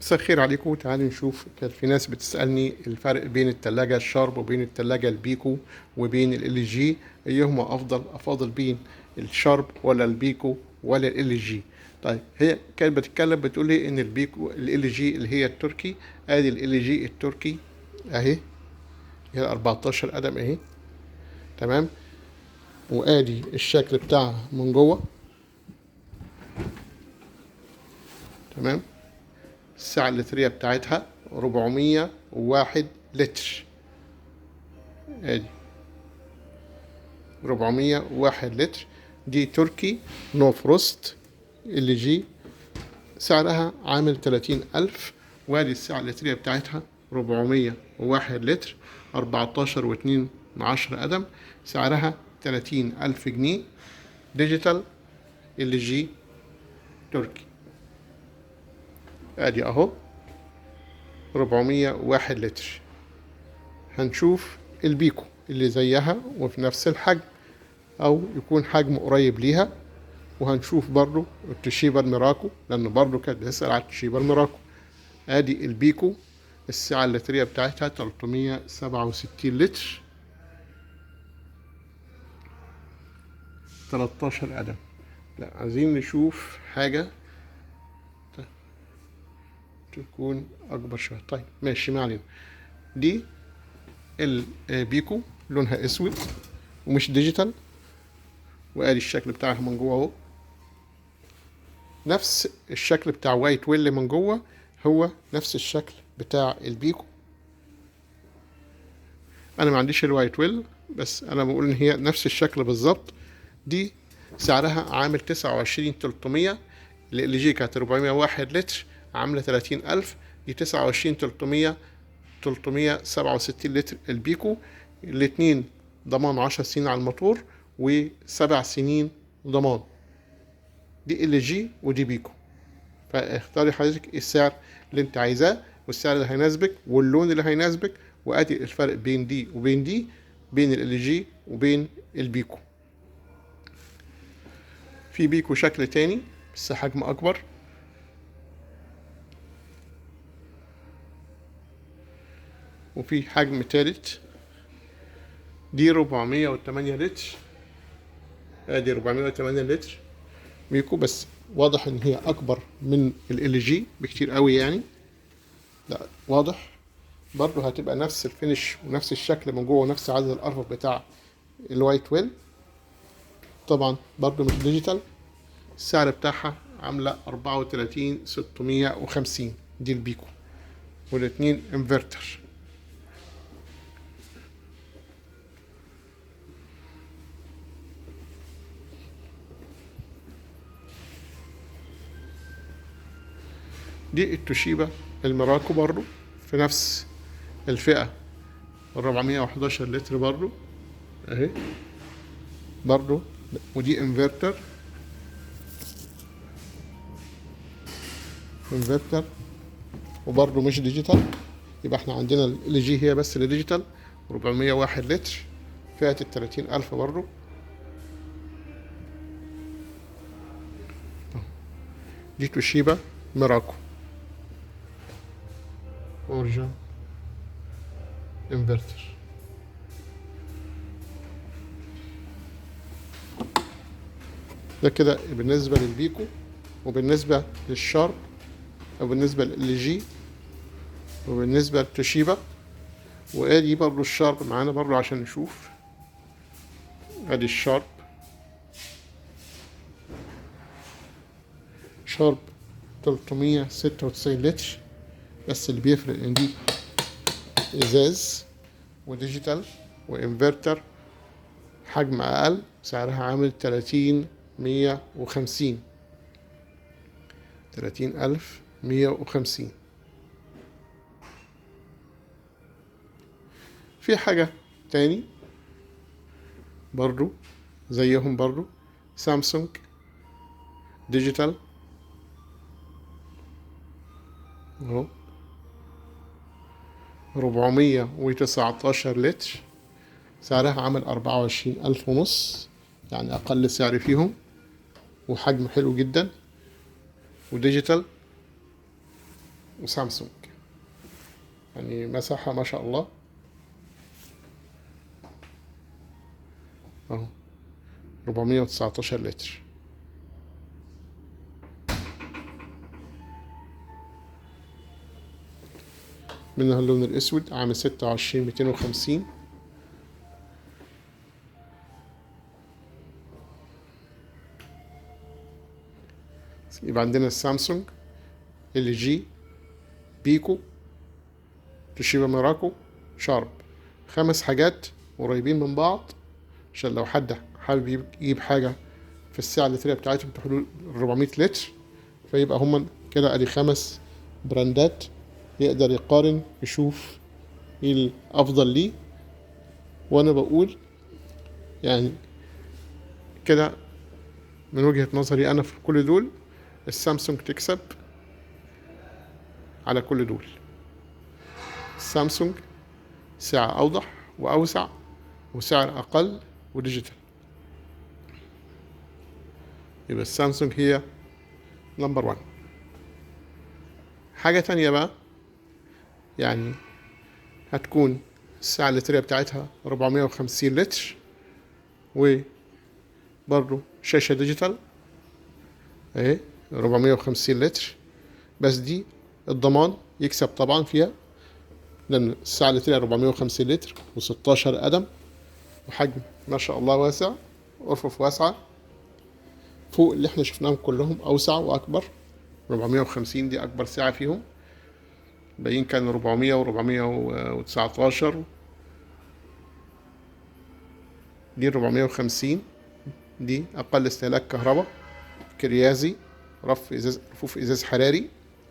مساء الخير عليكم. تعالوا نشوف، كان في ناس بتسألني الفرق بين التلاجة الشارب وبين التلاجة البيكو وبين ال جي، ايهما افضل؟ افاضل بين الشارب ولا البيكو ولا ال جي؟ طيب، هي كانت بتتكلم بتقول لي ان البيكو ال جي اللي هي التركي. ادي ال جي التركي اهي، هي 14 قدم اهي، تمام. وادي الشكل بتاعها من جوه، تمام. السعة اللترية بتاعتها 401 لتر، ادي 401 لتر. دي تركي نو فروست اللي جي، سعرها عامل 30,000. وادي السعة اللترية بتاعتها 401 لتر، 14.2 قدم، سعرها 30,000 جنيه. ديجيتال اللي جي تركي، ادي اهو 401 لتر. هنشوف البيكو اللي زيها وفي نفس الحجم او يكون حجم قريب ليها، وهنشوف برضو التوشيبا الميراكو لان برضو كانت بتسأل على التوشيبا الميراكو. ادي البيكو، السعة اللترية بتاعتها 367 لتر، 13 قدم. لا، عايزين نشوف حاجة تكون اكبر شوية. طيب ماشي، ما علينا. دي البيكو، لونها اسود ومش ديجيتال، وادي الشكل بتاعها من جوه اهو، نفس الشكل بتاع وايت ويل من جوه، هو نفس الشكل بتاع البيكو. انا ما عنديش الوايت ويل، بس انا بقول ان هي نفس الشكل بالظبط. دي سعرها عامل 29,300. اللي جي كانت 401 لتر، عامله 30,000. دي 29,300، 367 لتر البيكو. الاتنين ضمان 10 سنين على الموتور و7 سنين ضمان. دي ال جي ودي بيكو، فاختاري حضرتك السعر اللي انت عايزاه والسعر اللي هيناسبك واللون اللي هيناسبك. وادي الفرق بين دي وبين دي، بين ال جي وبين البيكو. في بيكو شكل تاني بس حجم اكبر، وفي حجم تالت. دي 408 لتر، ادي 408 لتر بيكو، بس واضح ان هي اكبر من ال جي بكتير قوي يعني. لا واضح، برضه هتبقى نفس الفينش ونفس الشكل من جوه ونفس عدد الارفف بتاع الوايت ويل. طبعا برضه مش ديجيتال. السعر بتاعها عاملة 34,650. دي البيكو، والاتنين انفرتر. دي التوشيبا الميراكو برضو في نفس الفئة، 411 لتر برضو اهي برضو. ودي انفرتر وبرضو مش ديجيتال. يبقى احنا عندنا ال جي هي بس اللي ديجيتال، 401 لتر، فئة ال 30,000 برضو. دي توشيبا ميراكو اوريجين انفرتر. ده كده بالنسبة للبيكو، وبالنسبة للشارب، وبالنسبة لل جي، وبالنسبة للتوشيبا. وادي برضو الشارب معانا برضو عشان نشوف. ادي الشارب، شارب 396 لتر، بس اللي بيفرق ان دي ازاز وديجيتال وانفرتر، حجم اقل، سعرها عامل 30,150، 30,150. في حاجة تاني برضو زيهم برضو، سامسونج ديجيتال اهو، 419 لتر، سعرها عامل 24,500، يعني أقل سعر فيهم، وحجم حلو جدا وديجيتال. وسامسونج. يعني مساحة ما شاء الله اهو 419 لتر. منها اللون الاسود عامل 26,250. يبقى عندنا السامسونج، ال جي، بيكو، توشيبا ميراكو، شارب. 5 حاجات قريبين من بعض، عشان لو حد حابب يجيب حاجة في السعة اللترية بتاعتهم تحدود 400 لتر، فيبقى هما كده ادي 5 براندات يقدر يقارن يشوف ايه الافضل ليه. وانا بقول يعني كده من وجهة نظري انا في كل دول السامسونج تكسب على كل دول. السامسونج سعة اوضح واوسع وسعر اقل وديجيتال، يبقى السامسونج هي نمبر 1. حاجة تانية بقى يعني هتكون السعة اللترية بتاعتها 450 لتر، وبرضو شاشة ديجيتال اهي 450 لتر. بس دي الضمان يكسب طبعا فيها، لأن السعة اللترية 450 لتر و16 قدم، وحجم ما شاء الله واسع، أرفف واسعة فوق اللي احنا شفناهم كلهم، أوسع وأكبر. 450 دي أكبر سعة فيهم، باقيين كان 400 و419. دي 450 دي أقل استهلاك كهرباء، كريازي، رفوف إزاز حراري.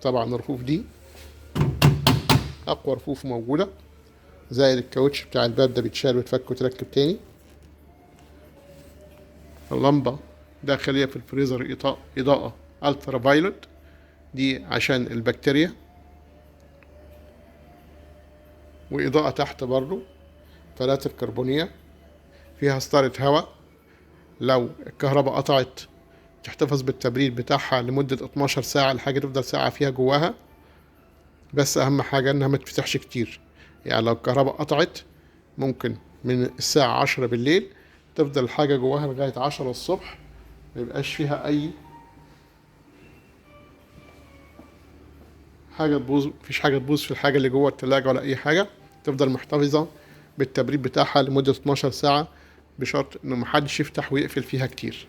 طبعا الرفوف دي أقوى رفوف موجودة، زائد الكاوتش بتاع الباب ده بيتشال ويتفك وتركب تاني. اللمبة داخلية في الفريزر إضاءة ألترا فايلوت، دي عشان البكتيريا. وإضاءة تحت برضو فلاتر كربونية، فيها ستارة هواء لو الكهرباء قطعت تحتفظ بالتبريد بتاعها لمدة 12 ساعة، الحاجة تفضل ساعة فيها جواها. بس أهم حاجة إنها ما تفتحش كتير، يعني لو الكهرباء قطعت ممكن من الساعة 10 بالليل تفضل الحاجة جواها لغاية 10 الصبح، ميبقاش فيها أي حاجة تبوظ، مفيش حاجة تبوظ في الحاجة اللي جوه التلاجة ولا أي حاجة، تفضل محتفظة بالتبريد بتاعها لمدة 12 ساعة، بشرط إنه محدش يفتح ويقفل فيها كتير.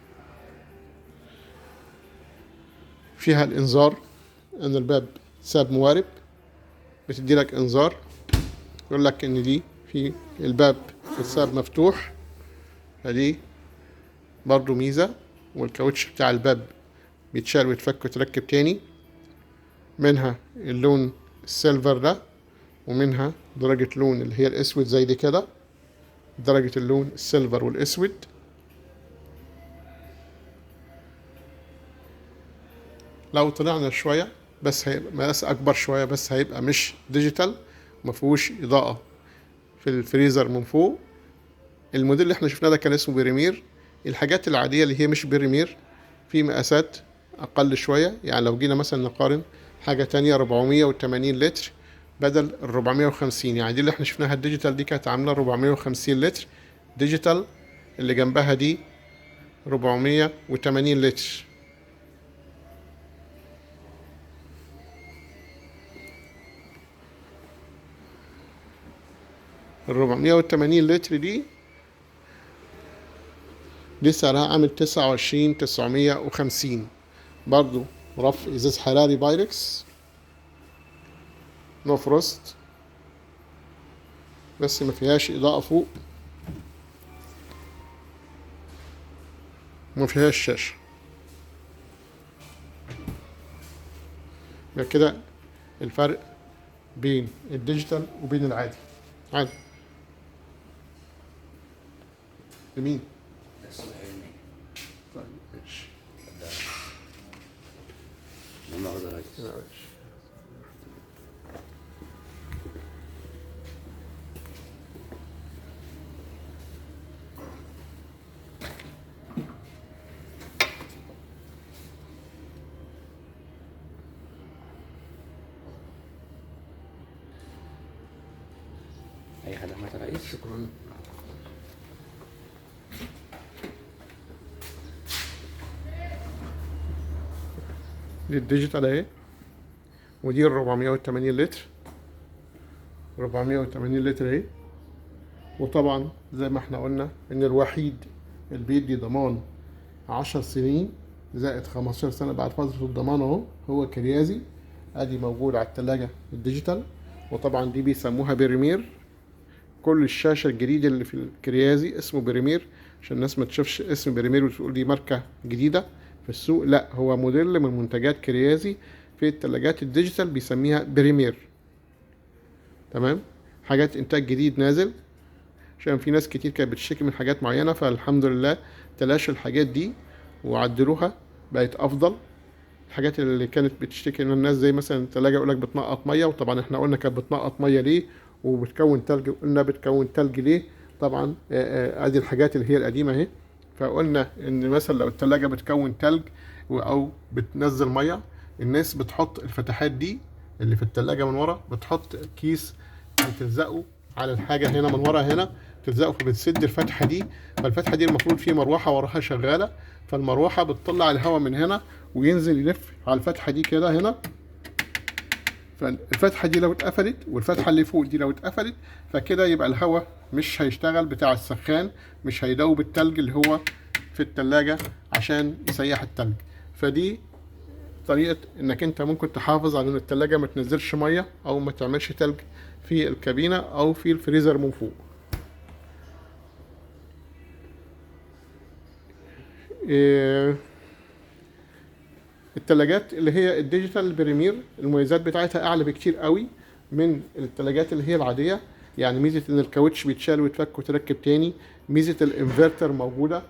فيها الإنذار إن الباب ساب موارب، بتديلك إنذار يقول لك إن دي في الباب الساب مفتوح، فدي برضو ميزة. والكاوتش بتاع الباب بيتشال ويتفك ويتركب تاني. منها اللون السيلفر ده، ومنها درجة لون اللي هي الأسود زي دي كده، درجة اللون السيلفر والأسود. لو طلعنا شوية بس هيبقى مقاس أكبر شوية، بس هيبقى مش ديجيتال، مفهوش إضاءة في الفريزر من فوق. الموديل اللي احنا شفناه ده كان اسمه بريمير. الحاجات العادية اللي هي مش بريمير في مقاسات أقل شوية، يعني لو جينا مثلا نقارن حاجة تانية 480 لتر بدل ال 450، يعني دي اللي احنا شفناها الديجيتال دي كانت عاملة 450 لتر ديجيتال، اللي جنبها دي 480 لتر. ال 480 لتر دي سعرها عامل 29,950. برضو رف ازاز حراري بايركس نو فروست، بس ما فيهاش اضاءة فوق، وما فيهاش شاشة. يبقى كده الفرق بين الديجيتال وبين العادي. عادي لمين؟ طيب ماشي. ماشي. اي خدمات يا ريس؟ شكرا. دي الديجيتال اهي، ودي ال 480 لتر، 480 لتر اهي. وطبعا زي ما احنا قلنا ان الوحيد اللي بيدي ضمان 10 سنين زائد 15 سنة بعد فترة الضمان اهو هو كريازي. ادي موجود على التلاجة الديجيتال. وطبعا دي بيسموها بريمير. كل الشاشة الجديدة اللي في الكريازي اسمه بريمير، عشان الناس ما تشوفش اسم بريمير وتقول دي ماركة جديدة في السوق. لا، هو موديل من منتجات كريازي في التلاجات الديجيتال بيسميها بريمير. تمام، حاجات انتاج جديد نازل، عشان في ناس كتير كانت بتشتكي من حاجات معينة، فالحمد لله تلاشوا الحاجات دي وعدلوها بقت افضل. الحاجات اللي كانت بتشتكي من الناس زي مثلا التلاجة يقولك بتنقط مية، وطبعا احنا قلنا كانت بتنقط مية ليه وبتكون تلج، قلنا بتكون تلج ليه. طبعا ادي الحاجات اللي هي القديمة اهي. فقلنا ان مثلا لو التلاجة بتكون تلج او بتنزل مية، الناس بتحط الفتحات دي اللي في التلاجة من ورا، بتحط كيس بتلزقه على الحاجة هنا من ورا هنا، تلزقه فبتسد الفتحة دي. فالفتحة دي المفروض في مروحة وراها شغالة، فالمروحة بتطلع الهواء من هنا وينزل يلف على الفتحة دي كده هنا. فالفتحة دي لو اتقفلت والفتحة اللي فوق دي لو اتقفلت، فكده يبقى الهواء مش هيشتغل بتاع السخان، مش هيدوب التلج اللي هو في التلاجة عشان يسيح التلج. فدي طريقة انك انت ممكن تحافظ على ان التلاجة ما تنزلش مية او ما تعملش تلج في الكابينة او في الفريزر من فوق. التلاجات اللي هي الديجيتال بريمير المميزات بتاعتها اعلى بكتير قوي من التلاجات اللي هي العادية. يعني ميزة ان الكاوتش بيتشال ويتفك وتركب تاني، ميزة الانفرتر موجودة،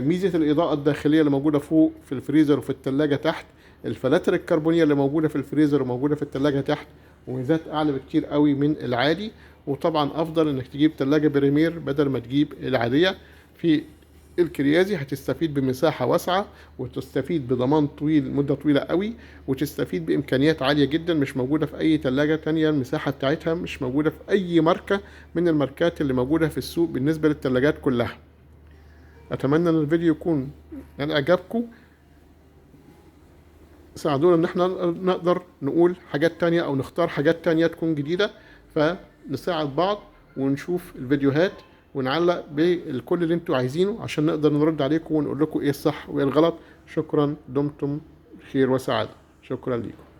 ميزة الإضاءة الداخلية اللي موجودة فوق في الفريزر وفي التلاجة تحت، الفلاتر الكربونية اللي موجودة في الفريزر وموجودة في التلاجة تحت، وميزات أعلى بكتير قوي من العادي. وطبعا أفضل إنك تجيب تلاجة بريمير بدل ما تجيب العادية. في الكريازي هتستفيد بمساحة واسعة، وتستفيد بضمان طويل مدة طويلة قوي، وتستفيد بإمكانيات عالية جدا مش موجودة في أي تلاجة تانية. المساحة بتاعتها مش موجودة في أي ماركة من الماركات اللي موجودة في السوق بالنسبة للتلاجات كلها. اتمنى ان الفيديو يكون يعني اعجابكم، ساعدونا ان احنا نقدر نقول حاجات تانية او نختار حاجات تانية تكون جديدة، فنساعد بعض ونشوف الفيديوهات ونعلق بالكل اللي انتوا عايزينه عشان نقدر نرد عليكم ونقول لكم ايه الصح وايه الغلط. شكرا، دمتم بخير وسعادة. شكرا لكم.